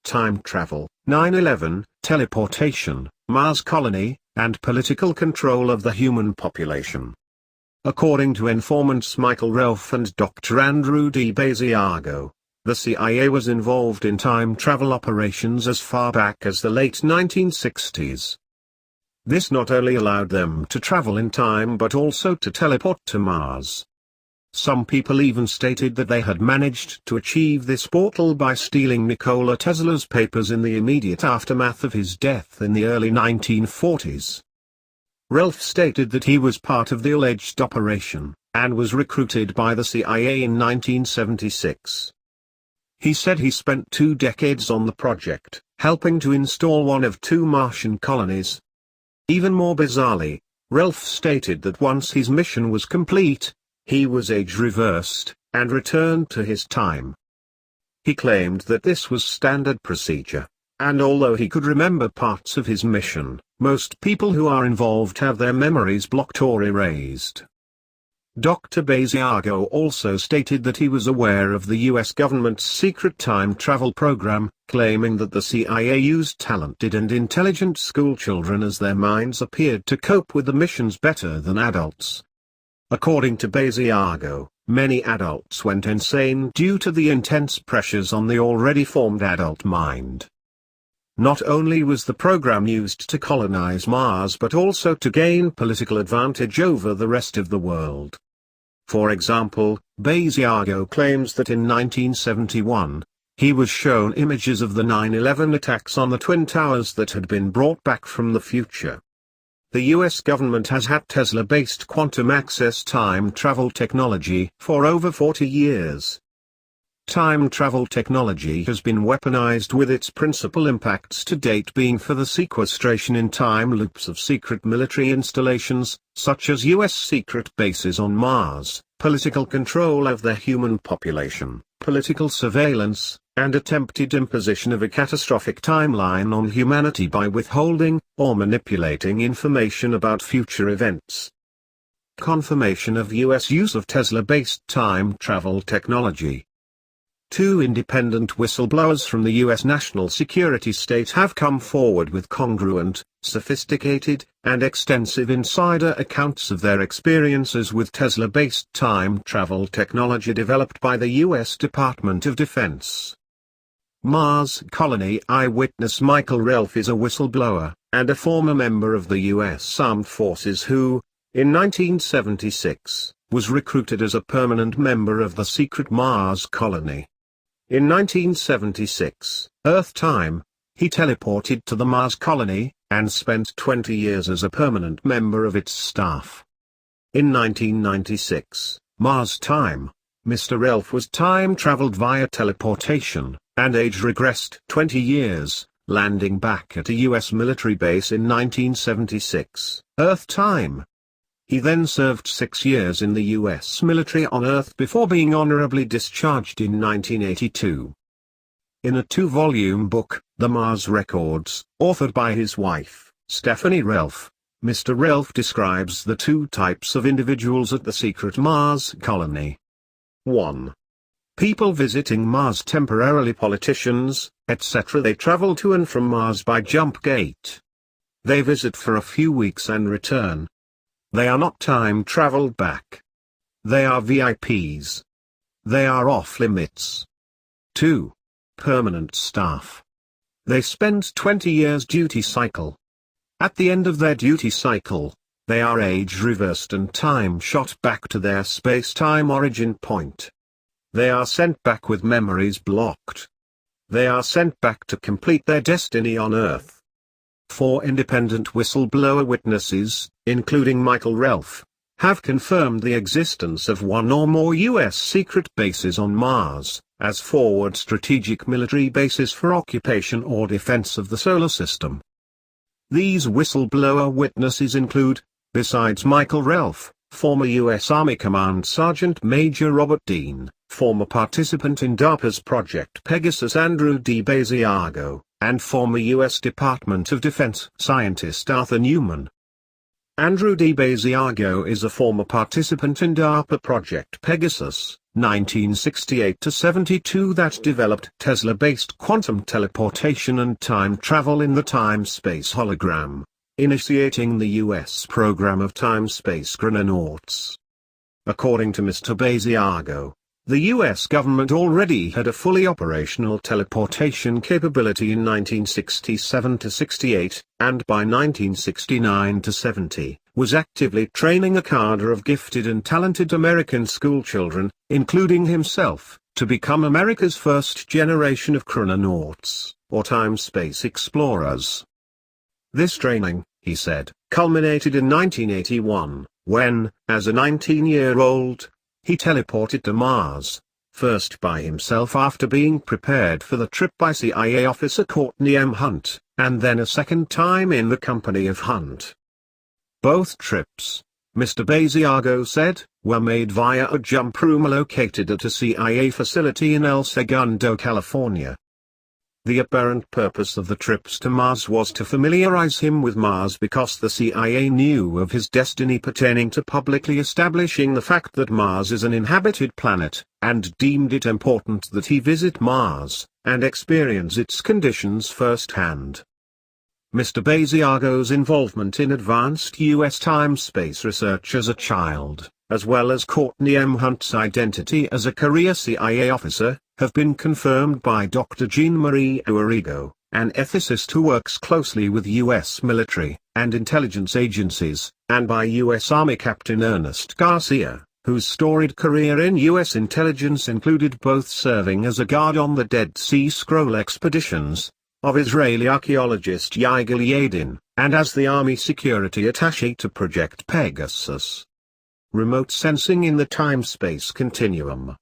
time travel, 9/11, teleportation, Mars colony, and political control of the human population. According to informants Michael Relf and Dr. Andrew D. Basiago, the CIA was involved in time travel operations as far back as the late 1960s. This not only allowed them to travel in time but also to teleport to Mars. Some people even stated that they had managed to achieve this portal by stealing Nikola Tesla's papers in the immediate aftermath of his death in the early 1940s. Relf stated that he was part of the alleged operation, and was recruited by the CIA in 1976. He said he spent 2 decades on the project, helping to install one of 2 Martian colonies. Even more bizarrely, Relf stated that once his mission was complete, he was age-reversed, and returned to his time. He claimed that this was standard procedure, and although he could remember parts of his mission, most people who are involved have their memories blocked or erased. Dr. Basiago also stated that he was aware of the US government's secret time travel program, claiming that the CIA used talented and intelligent schoolchildren as their minds appeared to cope with the missions better than adults. According to Basiago, many adults went insane due to the intense pressures on the already formed adult mind. Not only was the program used to colonize Mars but also to gain political advantage over the rest of the world. For example, Basiago claims that in 1971, he was shown images of the 9/11 attacks on the Twin Towers that had been brought back from the future. The US government has had Tesla-based quantum access time travel technology for over 40 years. Time travel technology has been weaponized, with its principal impacts to date being for the sequestration in time loops of secret military installations, such as US secret bases on Mars, political control of the human population, political surveillance, and attempted imposition of a catastrophic timeline on humanity by withholding or manipulating information about future events. Confirmation of US use of Tesla-based time travel technology. 2 independent whistleblowers from the US national security state have come forward with congruent, sophisticated, and extensive insider accounts of their experiences with Tesla-based time travel technology developed by the US Department of Defense. Mars colony eyewitness Michael Relf is a whistleblower, and a former member of the US Armed Forces who, in 1976, was recruited as a permanent member of the secret Mars colony. In 1976, Earth time, he teleported to the Mars colony, and spent 20 years as a permanent member of its staff. In 1996, Mars time, Mr. Relf was time-traveled via teleportation, and age-regressed 20 years, landing back at a US military base in 1976, Earth time. He then served 6 years in the US military on Earth before being honorably discharged in 1982. In a 2-volume book, The Mars Records, authored by his wife, Stephanie Relf, Mr. Relf describes the 2 types of individuals at the secret Mars colony. 1. People visiting Mars temporarily, politicians, etc. They travel to and from Mars by jump gate. They visit for a few weeks and return. They are not time-traveled back. They are VIPs. They are off-limits. 2. Permanent staff. They spend 20 years duty cycle. At the end of their duty cycle, they are age-reversed and time-shot back to their space-time origin point. They are sent back with memories blocked. They are sent back to complete their destiny on Earth. 4 independent whistleblower witnesses, including Michael Relf, have confirmed the existence of 1 or more US secret bases on Mars, as forward strategic military bases for occupation or defense of the solar system. These whistleblower witnesses include, besides Michael Relf, former US Army Command Sergeant Major Robert Dean, former participant in DARPA's Project Pegasus Andrew D. Basiago, and former U.S. Department of Defense scientist Arthur Newman. Andrew D. Basiago is a former participant in DARPA Project Pegasus, 1968-72 that developed Tesla-based quantum teleportation and time travel in the time-space hologram, initiating the U.S. program of time-space chrononauts. According to Mr. Basiago, the U.S. government already had a fully operational teleportation capability in 1967-68, and by 1969-70, was actively training a cadre of gifted and talented American schoolchildren, including himself, to become America's first generation of chrononauts, or time-space explorers. This training, he said, culminated in 1981, when, as a 19-year-old, he teleported to Mars, first by himself after being prepared for the trip by CIA officer Courtney M. Hunt, and then a second time in the company of Hunt. Both trips, Mr. Basiago said, were made via a jump room located at a CIA facility in El Segundo, California. The apparent purpose of the trips to Mars was to familiarize him with Mars because the CIA knew of his destiny pertaining to publicly establishing the fact that Mars is an inhabited planet, and deemed it important that he visit Mars, and experience its conditions firsthand. Mr. Basiago's involvement in advanced U.S. time-space research as a child, as well as Courtney M. Hunt's identity as a career CIA officer, have been confirmed by Dr. Jean-Marie Arrigo, an ethicist who works closely with U.S. military and intelligence agencies, and by U.S. Army Captain Ernest Garcia, whose storied career in U.S. intelligence included both serving as a guard on the Dead Sea Scroll expeditions of Israeli archaeologist Yigal Yadin, and as the Army security attaché to Project Pegasus. Remote sensing in the time-space continuum.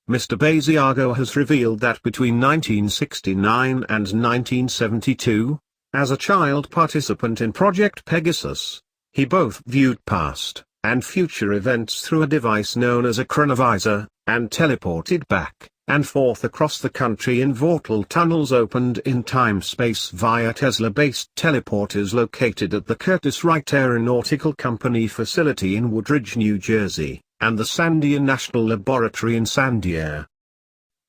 Mr. Basiago has revealed that between 1969 and 1972, as a child participant in Project Pegasus, he both viewed past and future events through a device known as a chronovisor, and teleported back and forth across the country in vortal tunnels opened in time-space via Tesla-based teleporters located at the Curtiss Wright Aeronautical Company facility in Woodridge, New Jersey, and the Sandia National Laboratory in Sandia.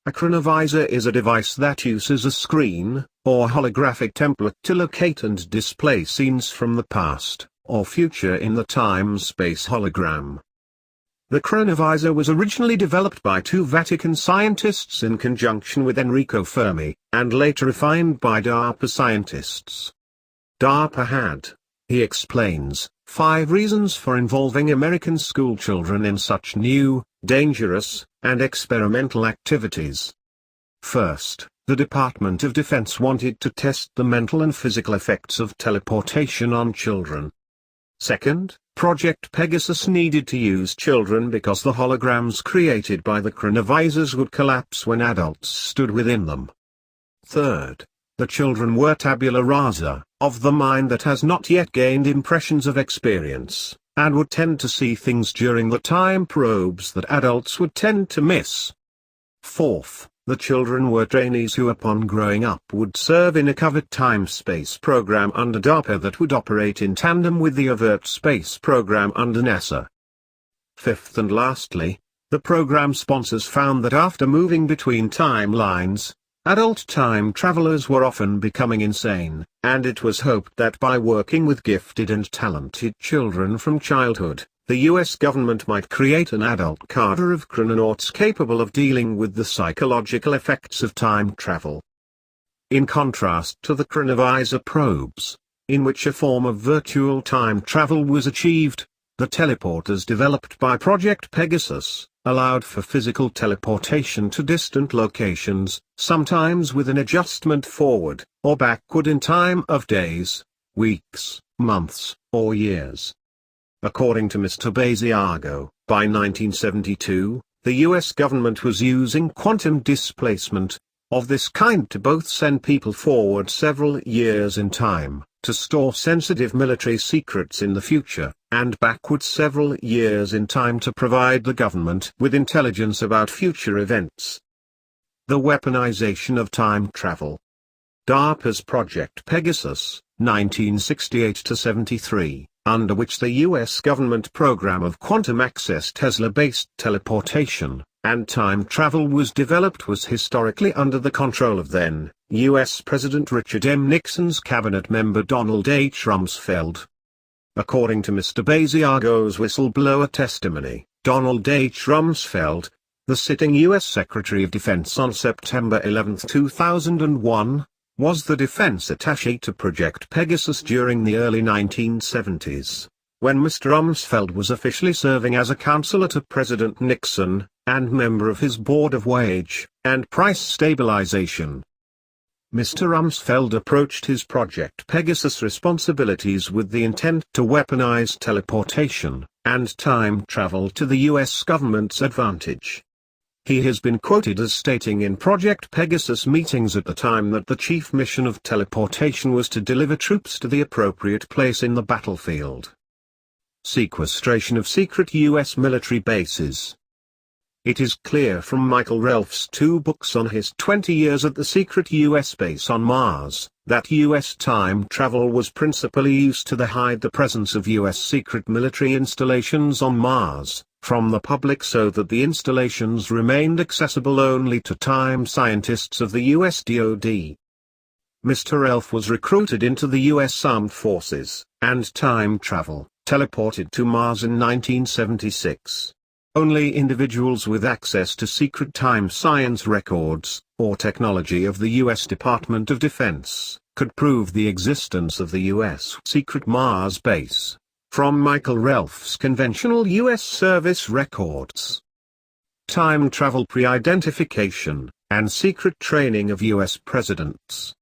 A chronovisor is a device that uses a screen, or holographic template to locate and display scenes from the past, or future in the time-space hologram. The chronovisor was originally developed by two Vatican scientists in conjunction with Enrico Fermi, and later refined by DARPA scientists. DARPA had, he explains, 5 reasons for involving American schoolchildren in such new, dangerous, and experimental activities. First, the Department of Defense wanted to test the mental and physical effects of teleportation on children. Second, Project Pegasus needed to use children because the holograms created by the chronovisors would collapse when adults stood within them. Third, the children were tabula rasa, of the mind that has not yet gained impressions of experience, and would tend to see things during the time probes that adults would tend to miss. Fourth, the children were trainees who upon growing up would serve in a covered time-space program under DARPA that would operate in tandem with the overt space program under NASA. Fifth and lastly, the program sponsors found that after moving between timelines, adult time travelers were often becoming insane, and it was hoped that by working with gifted and talented children from childhood, the U.S. government might create an adult cadre of chrononauts capable of dealing with the psychological effects of time travel. In contrast to the chronovisor probes, in which a form of virtual time travel was achieved, the teleporters developed by Project Pegasus allowed for physical teleportation to distant locations, sometimes with an adjustment forward or backward in time of days, weeks, months, or years. According to Mr. Basiago, by 1972, the U.S. government was using quantum displacement of this kind to both send people forward several years in time, to store sensitive military secrets in the future, and backward several years in time to provide the government with intelligence about future events. The weaponization of time travel. DARPA's Project Pegasus, 1968-73. Under which the U.S. government program of quantum access Tesla-based teleportation, and time travel was developed was historically under the control of then U.S. President Richard M. Nixon's cabinet member Donald H. Rumsfeld. According to Mr. Basiago's whistleblower testimony, Donald H. Rumsfeld, the sitting U.S. Secretary of Defense on September 11, 2001, was the defense attaché to Project Pegasus during the early 1970s, when Mr. Rumsfeld was officially serving as a counselor to President Nixon, and member of his Board of Wage and Price Stabilization. Mr. Rumsfeld approached his Project Pegasus responsibilities with the intent to weaponize teleportation and time travel to the U.S. government's advantage. He has been quoted as stating in Project Pegasus meetings at the time that the chief mission of teleportation was to deliver troops to the appropriate place in the battlefield. Sequestration of secret U.S. military bases. It is clear from Michael Relf's 2 books on his 20 years at the secret U.S. base on Mars, that U.S. time travel was principally used to hide the presence of U.S. secret military installations on Mars from the public so that the installations remained accessible only to time scientists of the U.S. DoD. Mr. Relf was recruited into the U.S. Armed Forces, and time travel, teleported to Mars in 1976. Only individuals with access to secret time science records, or technology of the U.S. Department of Defense, could prove the existence of the U.S. secret Mars base, from Michael Relf's conventional U.S. service records. Time travel pre-identification, and secret training of U.S. presidents.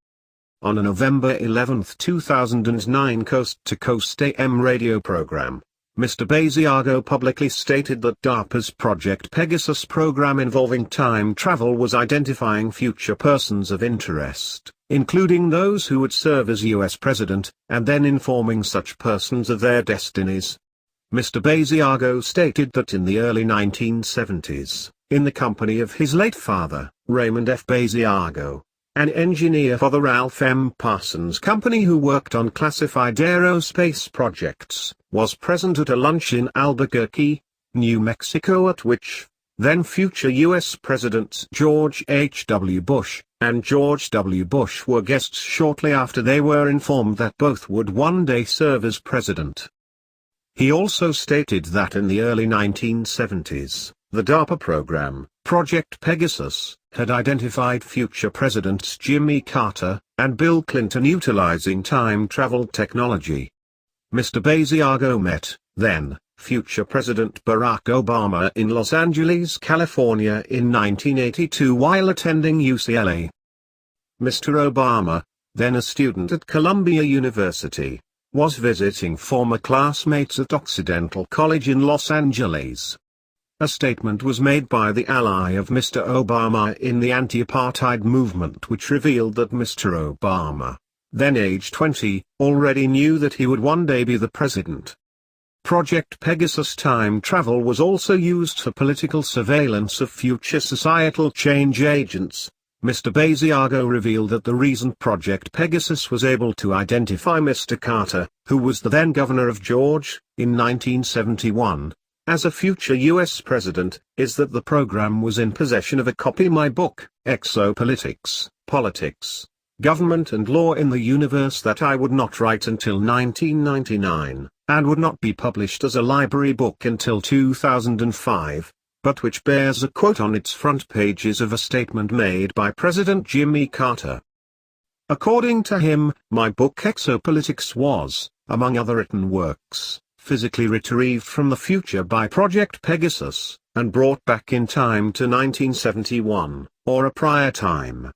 On a November 11, 2009 Coast to Coast AM radio program, Mr. Basiago publicly stated that DARPA's Project Pegasus program involving time travel was identifying future persons of interest, including those who would serve as U.S. president, and then informing such persons of their destinies. Mr. Basiago stated that in the early 1970s, in the company of his late father, Raymond F. Basiago, an engineer for the Ralph M. Parsons Company who worked on classified aerospace projects, was present at a lunch in Albuquerque, New Mexico at which, then future U.S. Presidents George H. W. Bush and George W. Bush were guests shortly after they were informed that both would one day serve as president. He also stated that in the early 1970s, the DARPA program, Project Pegasus, had identified future presidents Jimmy Carter and Bill Clinton utilizing time travel technology. Mr. Basiago met, then, future President Barack Obama in Los Angeles, California in 1982 while attending UCLA. Mr. Obama, then a student at Columbia University, was visiting former classmates at Occidental College in Los Angeles. A statement was made by the ally of Mr. Obama in the anti-apartheid movement which revealed that Mr. Obama, then age 20, already knew that he would one day be the president. Project Pegasus time travel was also used for political surveillance of future societal change agents. Mr. Basiago revealed that the reason Project Pegasus was able to identify Mr. Carter, who was the then governor of Georgia, in 1971, as a future U.S. president, is that the program was in possession of a copy of my book, Exopolitics, Politics, Government and Law in the Universe that I would not write until 1999, and would not be published as a library book until 2005, but which bears a quote on its front pages of a statement made by President Jimmy Carter. According to him, my book Exopolitics was, among other written works, physically retrieved from the future by Project Pegasus, and brought back in time to 1971, or a prior time.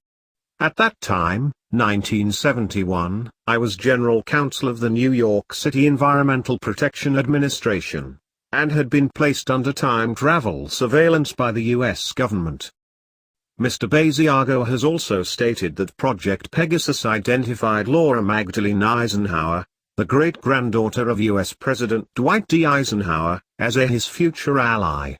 At that time, 1971, I was General Counsel of the New York City Environmental Protection Administration, and had been placed under time travel surveillance by the U.S. government. Mr. Basiago has also stated that Project Pegasus identified Laura Magdalene Eisenhower, the great-granddaughter of U.S. President Dwight D. Eisenhower, as his future ally.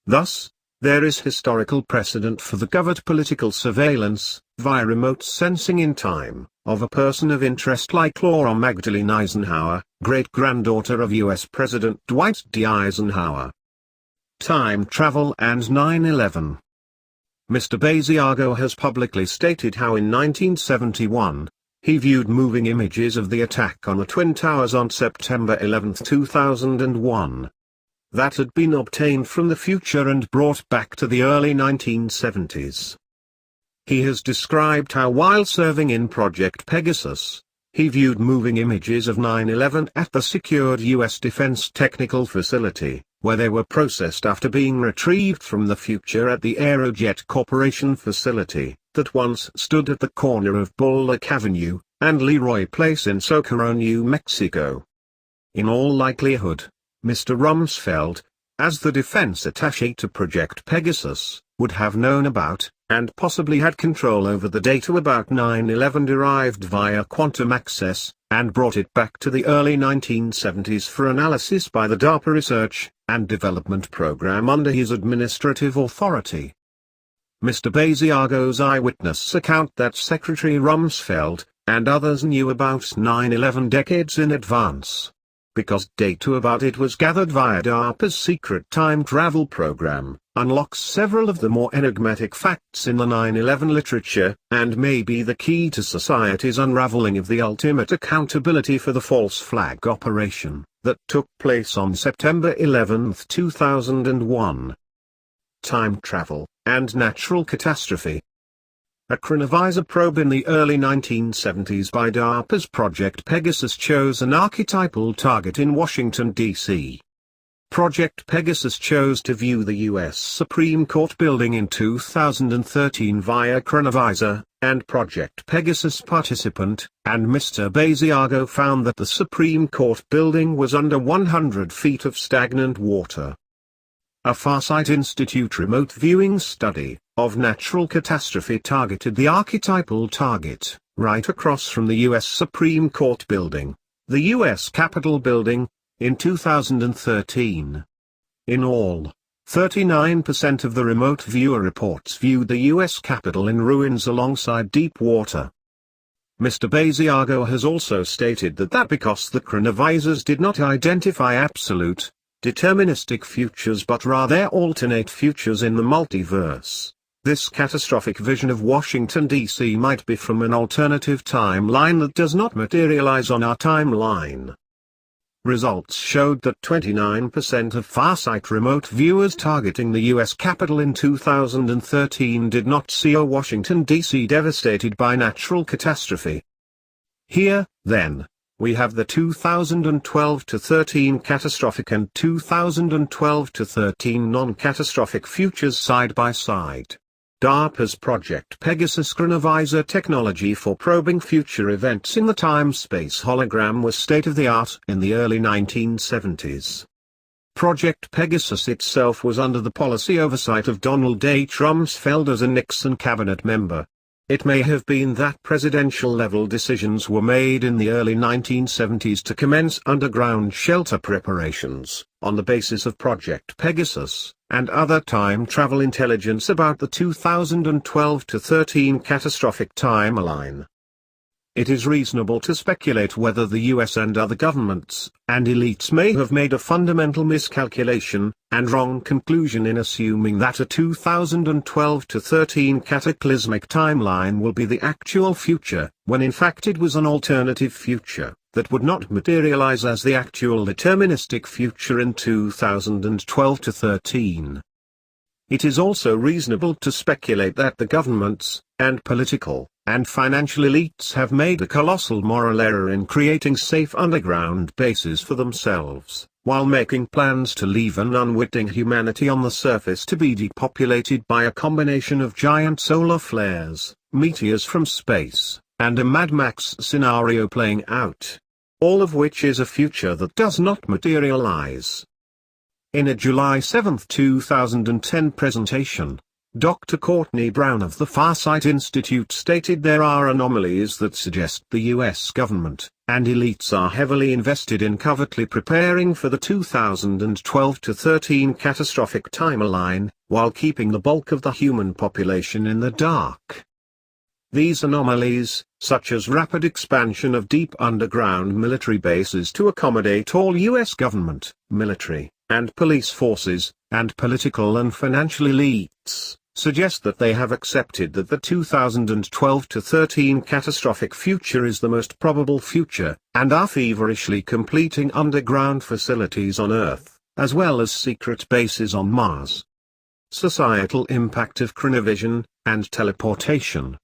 Thus, there is historical precedent for the covert political surveillance, via remote sensing in time, of a person of interest like Laura Magdalene Eisenhower, great-granddaughter of U.S. President Dwight D. Eisenhower. Time Travel and 9/11. Mr. Basiago has publicly stated how in 1971, he viewed moving images of the attack on the Twin Towers on September 11, 2001. That had been obtained from the future and brought back to the early 1970s. He has described how while serving in Project Pegasus, he viewed moving images of 9/11 at the secured U.S. Defense Technical Facility, where they were processed after being retrieved from the future at the Aerojet Corporation facility, that once stood at the corner of Bullock Avenue and Leroy Place in Socorro, New Mexico. In all likelihood, Mr. Rumsfeld, as the defense attaché to Project Pegasus, would have known about, and possibly had control over the data about 9/11 derived via quantum access, and brought it back to the early 1970s for analysis by the DARPA Research and Development Program under his administrative authority. Mr. Basiago's eyewitness account that Secretary Rumsfeld and others knew about 9/11 decades in advance, because data about it was gathered via DARPA's secret time travel program, unlocks several of the more enigmatic facts in the 9/11 literature, and may be the key to society's unraveling of the ultimate accountability for the false flag operation that took place on September 11, 2001. Time Travel and Natural Catastrophe. A chronovisor probe in the early 1970s by DARPA's Project Pegasus chose an archetypal target in Washington, D.C. Project Pegasus chose to view the U.S. Supreme Court building in 2013 via chronovisor, and Project Pegasus participant, and Mr. Basiago found that the Supreme Court building was under 100 feet of stagnant water. A Farsight Institute remote viewing study of natural catastrophe targeted the archetypal target, right across from the U.S. Supreme Court building, the U.S. Capitol building, in 2013. In all, 39% of the remote viewer reports viewed the U.S. Capitol in ruins alongside deep water. Mr. Basiago has also stated that because the chronovisors did not identify absolute, deterministic futures but rather alternate futures in the multiverse, this catastrophic vision of Washington, D.C. might be from an alternative timeline that does not materialize on our timeline. Results showed that 29% of Farsight remote viewers targeting the U.S. Capitol in 2013 did not see a Washington, D.C. devastated by natural catastrophe. Here, then, we have the 2012-13 catastrophic and 2012-13 non-catastrophic futures side by side. DARPA's Project Pegasus chronovisor technology for probing future events in the time-space hologram was state-of-the-art in the early 1970s. Project Pegasus itself was under the policy oversight of Donald H. Rumsfeld as a Nixon cabinet member. It may have been that presidential-level decisions were made in the early 1970s to commence underground shelter preparations, on the basis of Project Pegasus, and other time travel intelligence about the 2012-13 catastrophic timeline. It is reasonable to speculate whether the US and other governments and elites may have made a fundamental miscalculation and wrong conclusion in assuming that a 2012-13 cataclysmic timeline will be the actual future, when in fact it was an alternative future that would not materialize as the actual deterministic future in 2012-13. It is also reasonable to speculate that the governments, and political, and financial elites have made a colossal moral error in creating safe underground bases for themselves, while making plans to leave an unwitting humanity on the surface to be depopulated by a combination of giant solar flares, meteors from space, and a Mad Max scenario playing out. All of which is a future that does not materialize. In a July 7, 2010 presentation, Dr. Courtney Brown of the Farsight Institute stated there are anomalies that suggest the US government and elites are heavily invested in covertly preparing for the 2012-13 catastrophic timeline, while keeping the bulk of the human population in the dark. These anomalies, such as rapid expansion of deep underground military bases to accommodate all US government, military, and police forces, and political and financial elites, suggest that they have accepted that the 2012-13 catastrophic future is the most probable future, and are feverishly completing underground facilities on Earth, as well as secret bases on Mars. Societal impact of chronovision, and teleportation.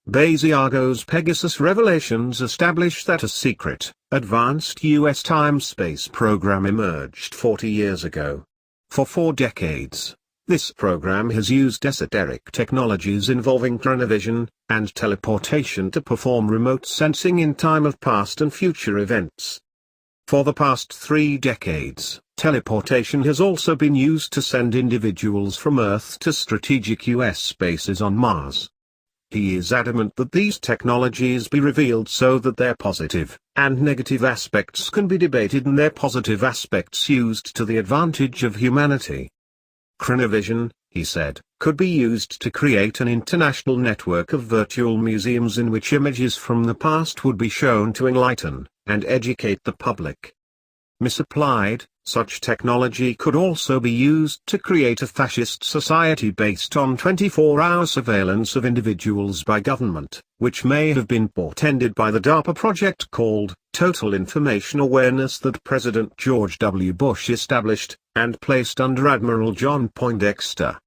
Basiago's Pegasus revelations establish that a secret, advanced U.S. time-space program emerged 40 years ago. For 4 decades, this program has used esoteric technologies involving chronovision and teleportation to perform remote sensing in time of past and future events. For the past 3 decades, teleportation has also been used to send individuals from Earth to strategic U.S. bases on Mars. He is adamant that these technologies be revealed so that their positive and negative aspects can be debated and their positive aspects used to the advantage of humanity. Chronovision, he said, could be used to create an international network of virtual museums in which images from the past would be shown to enlighten and educate the public. Misapplied, such technology could also be used to create a fascist society based on 24-hour surveillance of individuals by government, which may have been portended by the DARPA project called Total Information Awareness that President George W. Bush established, and placed under Admiral John Poindexter.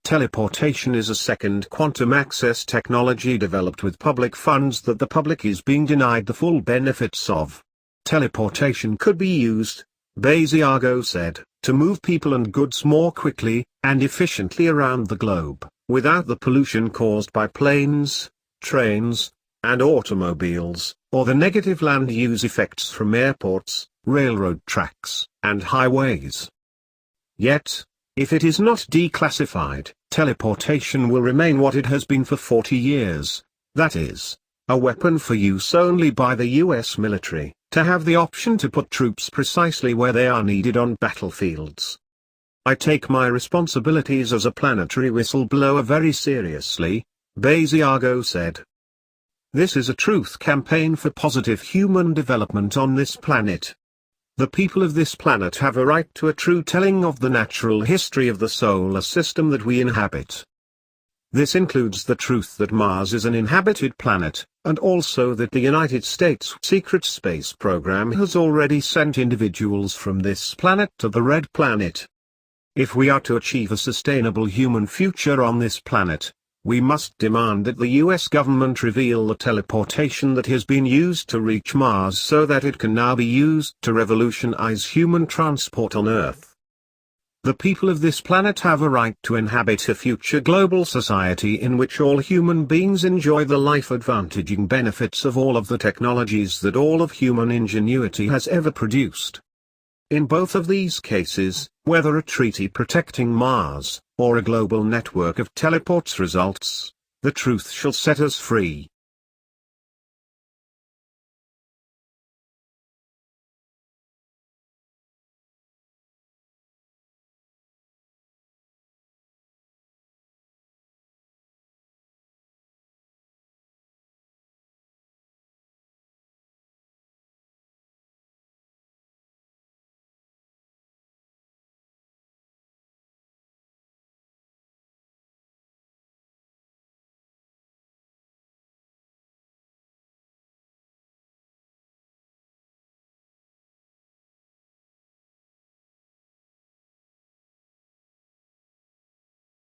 Teleportation is a second quantum access technology developed with public funds that the public is being denied the full benefits of. Teleportation could be used, Basiago said, to move people and goods more quickly and efficiently around the globe, without the pollution caused by planes, trains, and automobiles, or the negative land use effects from airports, railroad tracks, and highways. Yet, if it is not declassified, teleportation will remain what it has been for 40 years, that is, a weapon for use only by the U.S. military, to have the option to put troops precisely where they are needed on battlefields. I take my responsibilities as a planetary whistleblower very seriously, Basiago said. This is a truth campaign for positive human development on this planet. The people of this planet have a right to a true telling of the natural history of the solar system that we inhabit. This includes the truth that Mars is an inhabited planet, and also that the United States secret space program has already sent individuals from this planet to the Red Planet. If we are to achieve a sustainable human future on this planet, we must demand that the US government reveal the teleportation that has been used to reach Mars so that it can now be used to revolutionize human transport on Earth. The people of this planet have a right to inhabit a future global society in which all human beings enjoy the life-advantaging benefits of all of the technologies that all of human ingenuity has ever produced. In both of these cases, whether a treaty protecting Mars, or a global network of teleports results, the truth shall set us free.